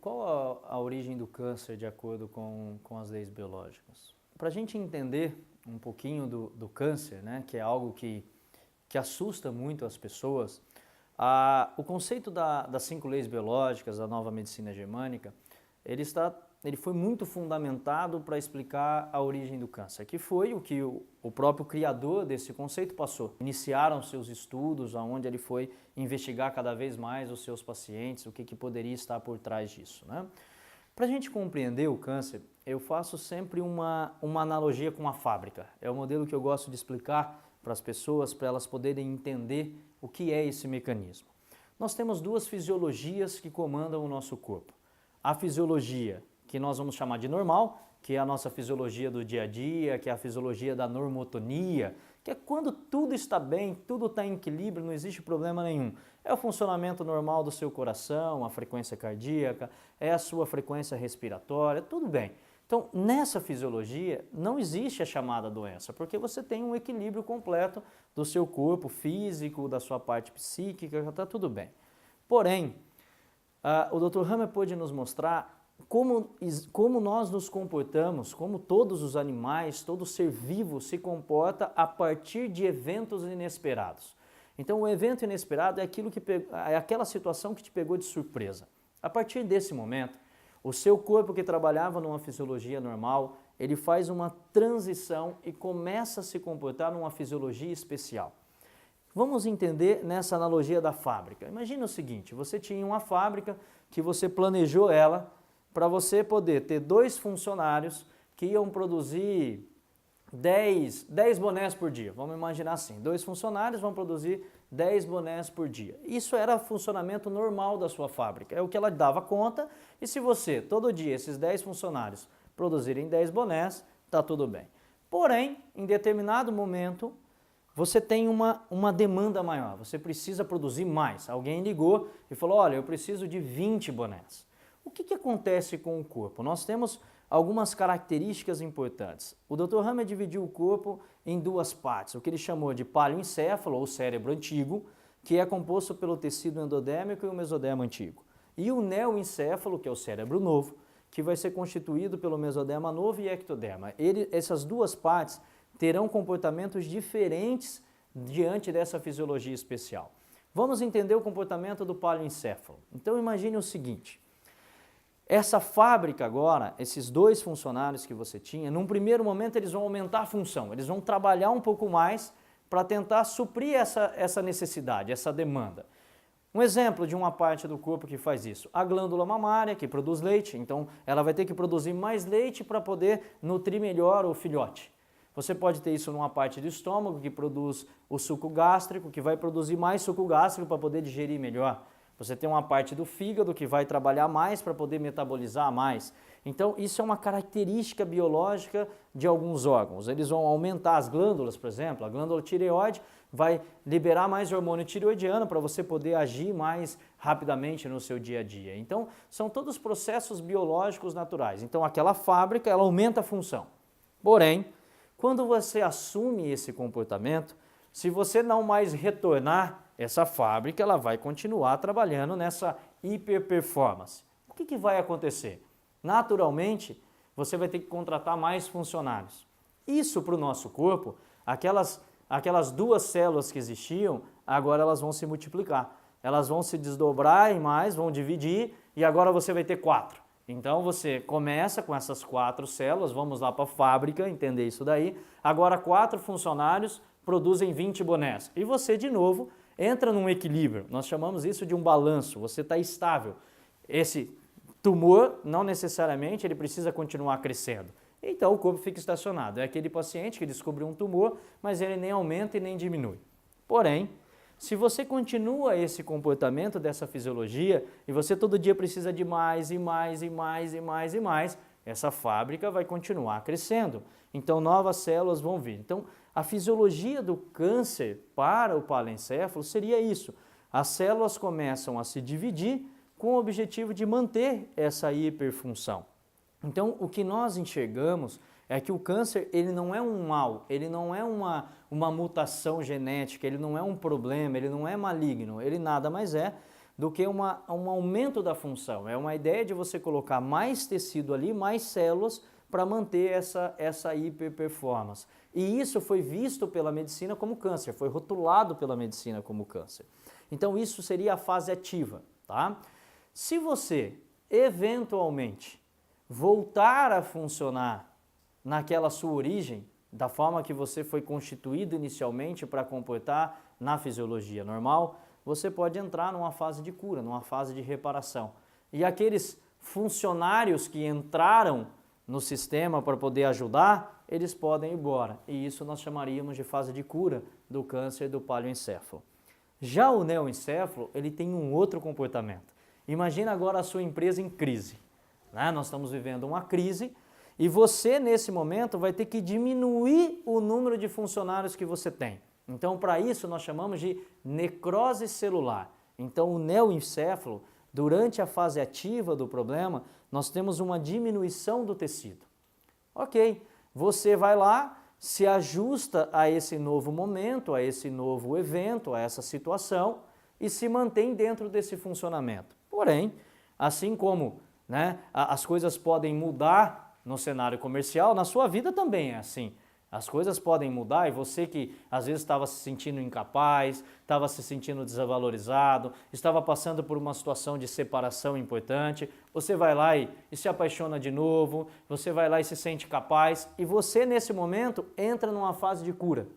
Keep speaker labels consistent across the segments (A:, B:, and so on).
A: qual a origem do câncer de acordo com as leis biológicas? Para a gente entender um pouquinho do câncer, né, que é algo que assusta muito as pessoas, o conceito das 5 leis biológicas, da nova medicina germânica, ele foi muito fundamentado para explicar a origem do câncer, que foi o que o próprio criador desse conceito passou. Iniciaram seus estudos, onde ele foi investigar cada vez mais os seus pacientes, o que poderia estar por trás disso, né? Para a gente compreender o câncer, eu faço sempre uma analogia com a fábrica. É o modelo que eu gosto de explicar para as pessoas, para elas poderem entender o que é esse mecanismo. Nós temos 2 fisiologias que comandam o nosso corpo. A fisiologia que nós vamos chamar de normal, que é a nossa fisiologia do dia a dia, que é a fisiologia da normotonia, que é quando tudo está bem, tudo está em equilíbrio, não existe problema nenhum. É o funcionamento normal do seu coração, a frequência cardíaca, é a sua frequência respiratória, tudo bem. Então, nessa fisiologia, não existe a chamada doença, porque você tem um equilíbrio completo do seu corpo físico, da sua parte psíquica, já está tudo bem. Porém, o Dr. Hammer pôde nos mostrar como nós nos comportamos, como todos os animais, todo ser vivo se comporta a partir de eventos inesperados. Então, o evento inesperado é aquela situação que te pegou de surpresa. A partir desse momento, o seu corpo que trabalhava numa fisiologia normal, ele faz uma transição e começa a se comportar numa fisiologia especial. Vamos entender nessa analogia da fábrica. Imagina o seguinte, você tinha uma fábrica que você planejou ela para você poder ter 2 funcionários que iam produzir 10 bonés por dia. Vamos imaginar assim, 2 funcionários vão produzir 10 bonés por dia. Isso era o funcionamento normal da sua fábrica, é o que ela dava conta, e se você, todo dia, esses 10 funcionários produzirem 10 bonés, está tudo bem. Porém, em determinado momento, você tem uma demanda maior, você precisa produzir mais. Alguém ligou e falou, olha, eu preciso de 20 bonés. O que acontece com o corpo? Nós temos algumas características importantes. O Dr. Hammer dividiu o corpo em 2 partes, o que ele chamou de paleoencéfalo, ou cérebro antigo, que é composto pelo tecido endodérmico e o mesodermo antigo. E o neoencéfalo, que é o cérebro novo, que vai ser constituído pelo mesoderma novo e ectoderma. Essas 2 partes terão comportamentos diferentes diante dessa fisiologia especial. Vamos entender o comportamento do paleoencéfalo. Então imagine o seguinte, essa fábrica agora, esses 2 funcionários que você tinha, num primeiro momento eles vão aumentar a função, eles vão trabalhar um pouco mais para tentar suprir essa necessidade, essa demanda. Um exemplo de uma parte do corpo que faz isso, a glândula mamária, que produz leite, então ela vai ter que produzir mais leite para poder nutrir melhor o filhote. Você pode ter isso numa parte do estômago, que produz o suco gástrico, que vai produzir mais suco gástrico para poder digerir melhor. Você tem uma parte do fígado que vai trabalhar mais para poder metabolizar mais. Então, isso é uma característica biológica de alguns órgãos. Eles vão aumentar as glândulas, por exemplo, a glândula tireoide vai liberar mais hormônio tireoidiano para você poder agir mais rapidamente no seu dia a dia. Então, são todos processos biológicos naturais. Então, aquela fábrica, ela aumenta a função. Porém, quando você assume esse comportamento, se você não mais retornar, essa fábrica ela vai continuar trabalhando nessa hiperperformance. O que vai acontecer? Naturalmente, você vai ter que contratar mais funcionários. Isso para o nosso corpo, aquelas 2 células que existiam, agora elas vão se multiplicar. Elas vão se desdobrar em mais, vão dividir e agora você vai ter 4. Então você começa com essas 4 células, vamos lá para a fábrica, entender isso daí. Agora 4 funcionários produzem 20 bonés. E você, de novo, entra num equilíbrio. Nós chamamos isso de um balanço, você está estável. Esse tumor, não necessariamente, ele precisa continuar crescendo. Então o corpo fica estacionado. É aquele paciente que descobriu um tumor, mas ele nem aumenta e nem diminui. Porém, se você continua esse comportamento dessa fisiologia e você todo dia precisa de mais e mais e mais e mais e mais, essa fábrica vai continuar crescendo. Então novas células vão vir. Então a fisiologia do câncer para o paleoencéfalo seria isso. As células começam a se dividir com o objetivo de manter essa hiperfunção. Então o que nós enxergamos é que o câncer ele não é um mal, ele não é uma mutação genética, ele não é um problema, ele não é maligno, ele nada mais é do que um aumento da função. É uma ideia de você colocar mais tecido ali, mais células, para manter essa hiperperformance. E isso foi visto pela medicina como câncer, foi rotulado pela medicina como câncer. Então isso seria a fase ativa, tá? Se você, eventualmente, voltar a funcionar naquela sua origem, da forma que você foi constituído inicialmente para comportar na fisiologia normal, você pode entrar numa fase de cura, numa fase de reparação. E aqueles funcionários que entraram no sistema para poder ajudar, eles podem ir embora. E isso nós chamaríamos de fase de cura do câncer do paleoencéfalo. Já o neoencéfalo, ele tem um outro comportamento. Imagina agora a sua empresa em crise, né? Nós estamos vivendo uma crise e você, nesse momento, vai ter que diminuir o número de funcionários que você tem. Então, para isso, nós chamamos de necrose celular. Então, o neoencéfalo, durante a fase ativa do problema, nós temos uma diminuição do tecido. Ok, você vai lá, se ajusta a esse novo momento, a esse novo evento, a essa situação e se mantém dentro desse funcionamento. Porém, assim como, né, as coisas podem mudar no cenário comercial, na sua vida também é assim. As coisas podem mudar e você que às vezes estava se sentindo incapaz, estava se sentindo desvalorizado, estava passando por uma situação de separação importante, você vai lá e se apaixona de novo, você vai lá e se sente capaz e você nesse momento entra numa fase de cura,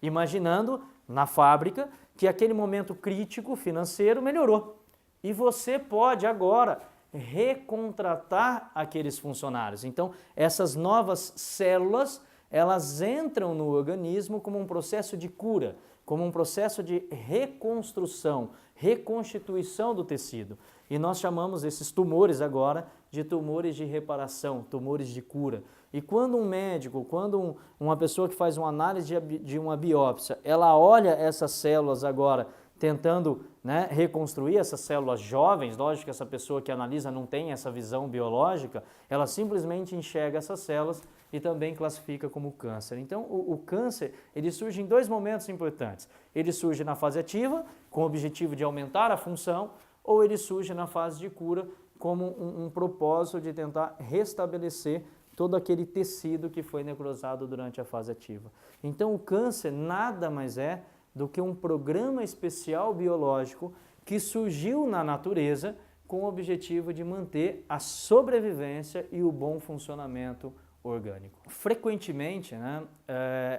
A: imaginando na fábrica que aquele momento crítico financeiro melhorou e você pode agora recontratar aqueles funcionários. Então essas novas células elas entram no organismo como um processo de cura, como um processo de reconstrução, reconstituição do tecido. E nós chamamos esses tumores agora de tumores de reparação, tumores de cura. E quando um médico, quando uma pessoa que faz uma análise de uma biópsia, ela olha essas células agora tentando, né, reconstruir essas células jovens, lógico que essa pessoa que analisa não tem essa visão biológica, ela simplesmente enxerga essas células e também classifica como câncer. Então, o câncer, ele surge em dois momentos importantes. Ele surge na fase ativa, com o objetivo de aumentar a função, ou ele surge na fase de cura, como um propósito de tentar restabelecer todo aquele tecido que foi necrosado durante a fase ativa. Então, o câncer nada mais é do que um programa especial biológico que surgiu na natureza com o objetivo de manter a sobrevivência e o bom funcionamento orgânico. Frequentemente, né,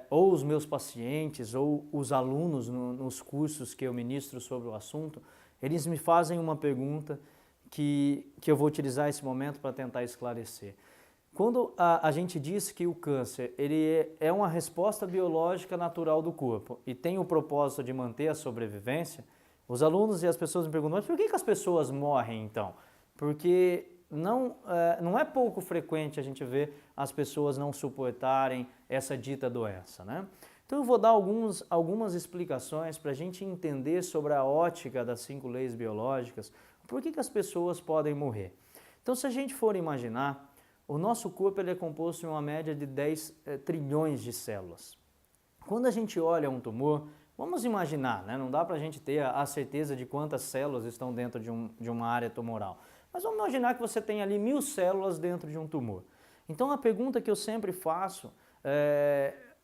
A: ou os meus pacientes ou os alunos nos cursos que eu ministro sobre o assunto, eles me fazem uma pergunta que eu vou utilizar esse momento para tentar esclarecer. Quando a gente diz que o câncer ele é uma resposta biológica natural do corpo e tem o propósito de manter a sobrevivência, os alunos e as pessoas me perguntam, mas por que as pessoas morrem então? Porque não é pouco frequente a gente ver as pessoas não suportarem essa dita doença, né? Então eu vou dar algumas explicações para a gente entender sobre a ótica das 5 leis biológicas, por que as pessoas podem morrer. Então se a gente for imaginar, o nosso corpo ele é composto em uma média de 10 trilhões de células. Quando a gente olha um tumor, vamos imaginar, né? Não dá para a gente ter a certeza de quantas células estão dentro de uma área tumoral. Mas vamos imaginar que você tem ali 1000 células dentro de um tumor. Então a pergunta que eu sempre faço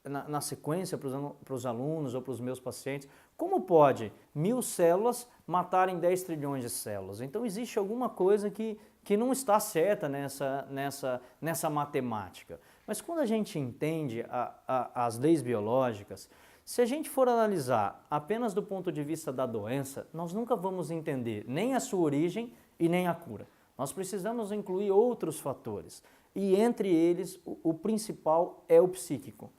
A: na sequência para os alunos ou para os meus pacientes, como pode 1000 células matarem 10 trilhões de células? Então existe alguma coisa que não está certa nessa matemática. Mas quando a gente entende as leis biológicas, se a gente for analisar apenas do ponto de vista da doença, nós nunca vamos entender nem a sua origem e nem a cura. Nós precisamos incluir outros fatores e entre eles o principal é o psíquico.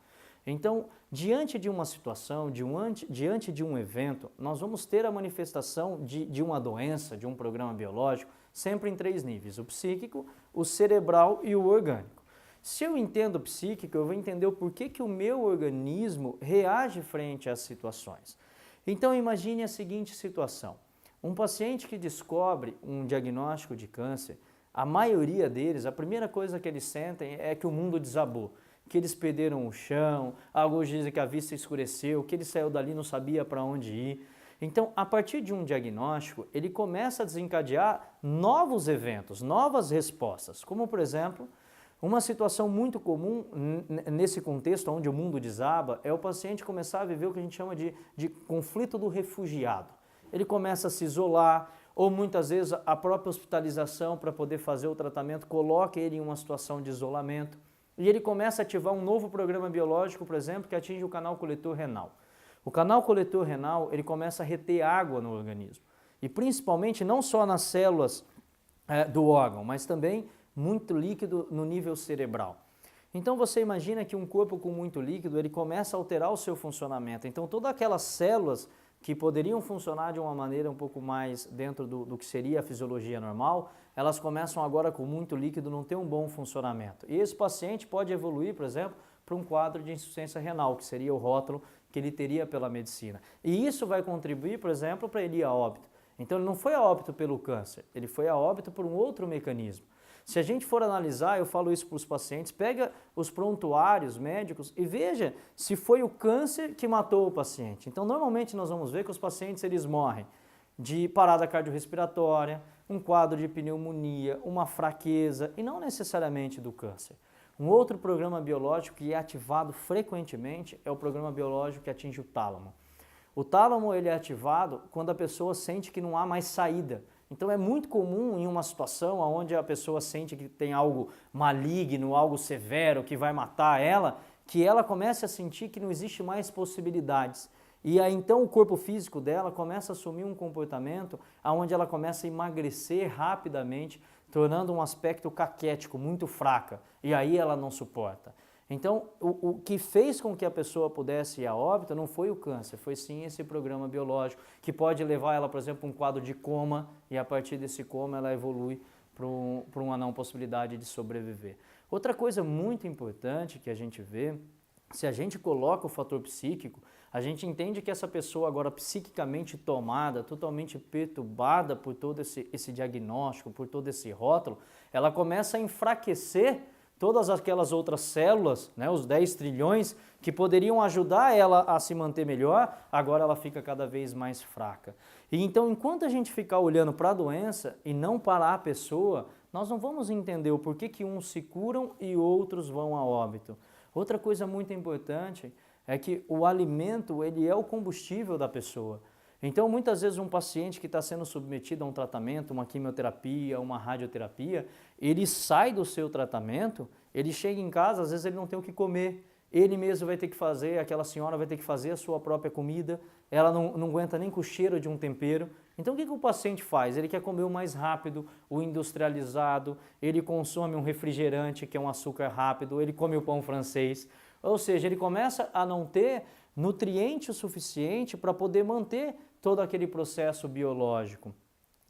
A: Então, diante de uma situação, diante de um evento, nós vamos ter a manifestação de uma doença, de um programa biológico, sempre em 3 níveis, o psíquico, o cerebral e o orgânico. Se eu entendo o psíquico, eu vou entender o porquê que o meu organismo reage frente às situações. Então imagine a seguinte situação, um paciente que descobre um diagnóstico de câncer, a maioria deles, a primeira coisa que eles sentem é que o mundo desabou, que eles perderam o chão, alguns dizem que a vista escureceu, que ele saiu dali e não sabia para onde ir. Então, a partir de um diagnóstico, ele começa a desencadear novos eventos, novas respostas, como, por exemplo, uma situação muito comum nesse contexto onde o mundo desaba é o paciente começar a viver o que a gente chama de conflito do refugiado. Ele começa a se isolar, ou muitas vezes a própria hospitalização para poder fazer o tratamento coloca ele em uma situação de isolamento e ele começa a ativar um novo programa biológico, por exemplo, que atinge o canal coletor renal. O canal coletor renal ele começa a reter água no organismo e principalmente não só nas células do órgão, mas também muito líquido no nível cerebral. Então você imagina que um corpo com muito líquido ele começa a alterar o seu funcionamento. Então todas aquelas células que poderiam funcionar de uma maneira um pouco mais dentro do que seria a fisiologia normal, elas começam agora com muito líquido não ter um bom funcionamento. E esse paciente pode evoluir, por exemplo, para um quadro de insuficiência renal, que seria o rótulo que ele teria pela medicina. E isso vai contribuir, por exemplo, para ele ir a óbito. Então ele não foi a óbito pelo câncer, ele foi a óbito por um outro mecanismo. Se a gente for analisar, eu falo isso para os pacientes, pega os prontuários médicos e veja se foi o câncer que matou o paciente. Então, normalmente nós vamos ver que os pacientes eles morrem de parada cardiorrespiratória, um quadro de pneumonia, uma fraqueza e não necessariamente do câncer. Um outro programa biológico que é ativado frequentemente é o programa biológico que atinge o tálamo. O tálamo ele é ativado quando a pessoa sente que não há mais saída. Então é muito comum em uma situação onde a pessoa sente que tem algo maligno, algo severo que vai matar ela, que ela comece a sentir que não existe mais possibilidades. E aí então o corpo físico dela começa a assumir um comportamento onde ela começa a emagrecer rapidamente, tornando um aspecto caquético, muito fraca, e aí ela não suporta. Então, o que fez com que a pessoa pudesse ir a óbito não foi o câncer, foi sim esse programa biológico, que pode levar ela, por exemplo, a um quadro de coma, e a partir desse coma ela evolui para uma não possibilidade de sobreviver. Outra coisa muito importante que a gente vê, se a gente coloca o fator psíquico, a gente entende que essa pessoa agora psiquicamente tomada, totalmente perturbada por todo esse diagnóstico, por todo esse rótulo, ela começa a enfraquecer todas aquelas outras células, né, os 10 trilhões, que poderiam ajudar ela a se manter melhor, agora ela fica cada vez mais fraca. E então, enquanto a gente ficar olhando para a doença e não para a pessoa, nós não vamos entender o porquê que uns se curam e outros vão a óbito. Outra coisa muito importante é que o alimento ele é o combustível da pessoa. Então, muitas vezes um paciente que está sendo submetido a um tratamento, uma quimioterapia, uma radioterapia, ele sai do seu tratamento, ele chega em casa, às vezes ele não tem o que comer, ele mesmo vai ter que fazer, aquela senhora vai ter que fazer a sua própria comida, ela não aguenta nem com o cheiro de um tempero. Então, o que o paciente faz? Ele quer comer o mais rápido, o industrializado, ele consome um refrigerante, que é um açúcar rápido, ele come o pão francês, ou seja, ele começa a não ter nutriente o suficiente para poder manter todo aquele processo biológico.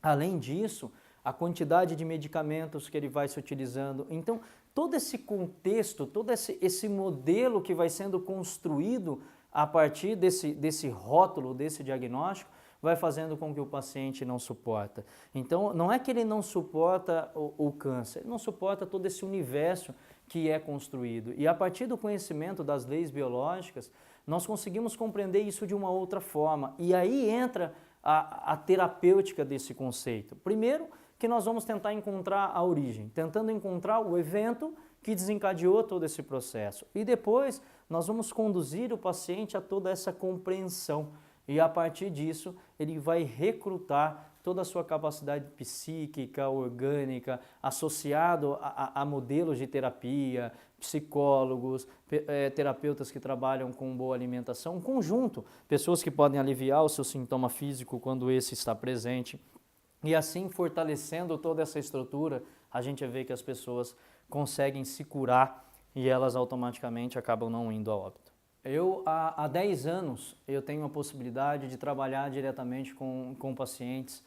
A: Além disso, a quantidade de medicamentos que ele vai se utilizando. Então, todo esse contexto, todo esse modelo que vai sendo construído a partir desse rótulo, desse diagnóstico, vai fazendo com que o paciente não suporta. Então, não é que ele não suporta o câncer, ele não suporta todo esse universo que é construído. E a partir do conhecimento das leis biológicas, nós conseguimos compreender isso de uma outra forma. E aí entra a terapêutica desse conceito. Primeiro, que nós vamos tentar encontrar a origem, tentando encontrar o evento que desencadeou todo esse processo. E depois, nós vamos conduzir o paciente a toda essa compreensão. E a partir disso, ele vai recrutar toda a sua capacidade psíquica, orgânica, associado a modelos de terapia, psicólogos, terapeutas que trabalham com boa alimentação, um conjunto, pessoas que podem aliviar o seu sintoma físico quando esse está presente. E assim, fortalecendo toda essa estrutura, a gente vê que as pessoas conseguem se curar e elas automaticamente acabam não indo a óbito. Há 10 anos, eu tenho a possibilidade de trabalhar diretamente com pacientes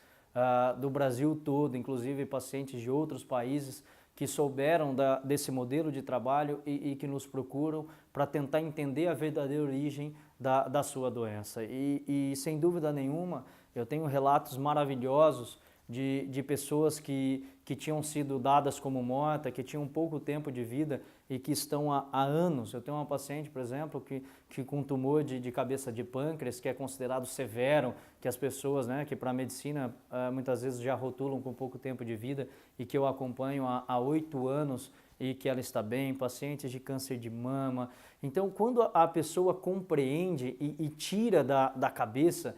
A: do Brasil todo, inclusive pacientes de outros países que souberam desse modelo de trabalho e que nos procuram para tentar entender a verdadeira origem da sua doença. E sem dúvida nenhuma, eu tenho relatos maravilhosos de pessoas que tinham sido dadas como mortas, que tinham pouco tempo de vida e que estão há anos. Eu tenho uma paciente, por exemplo, que com tumor de cabeça de pâncreas, que é considerado severo, que as pessoas, né, que para a medicina muitas vezes já rotulam com pouco tempo de vida e que eu acompanho há 8 anos e que ela está bem, pacientes de câncer de mama. Então, quando a pessoa compreende e tira da cabeça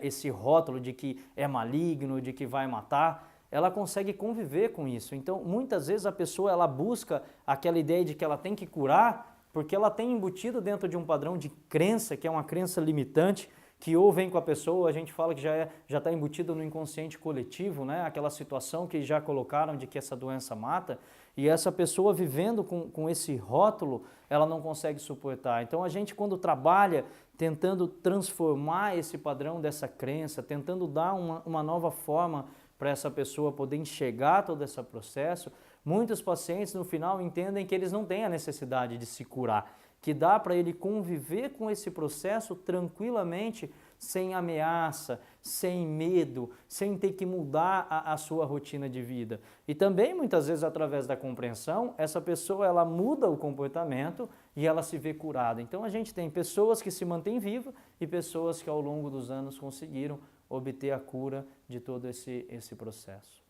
A: esse rótulo de que é maligno, de que vai matar, ela consegue conviver com isso. Então, muitas vezes a pessoa ela busca aquela ideia de que ela tem que curar, porque ela tem embutido dentro de um padrão de crença, que é uma crença limitante, que ou vem com a pessoa, a gente fala que já está embutido no inconsciente coletivo, né? Aquela situação que já colocaram de que essa doença mata, e essa pessoa vivendo com esse rótulo, ela não consegue suportar. Então a gente, quando trabalha tentando transformar esse padrão dessa crença, tentando dar uma nova forma para essa pessoa poder enxergar todo esse processo, muitos pacientes no final entendem que eles não têm a necessidade de se curar, que dá para ele conviver com esse processo tranquilamente, sem ameaça, sem medo, sem ter que mudar a sua rotina de vida. E também, muitas vezes, através da compreensão, essa pessoa ela muda o comportamento e ela se vê curada. Então, a gente tem pessoas que se mantêm vivas e pessoas que, ao longo dos anos, conseguiram obter a cura de todo esse processo.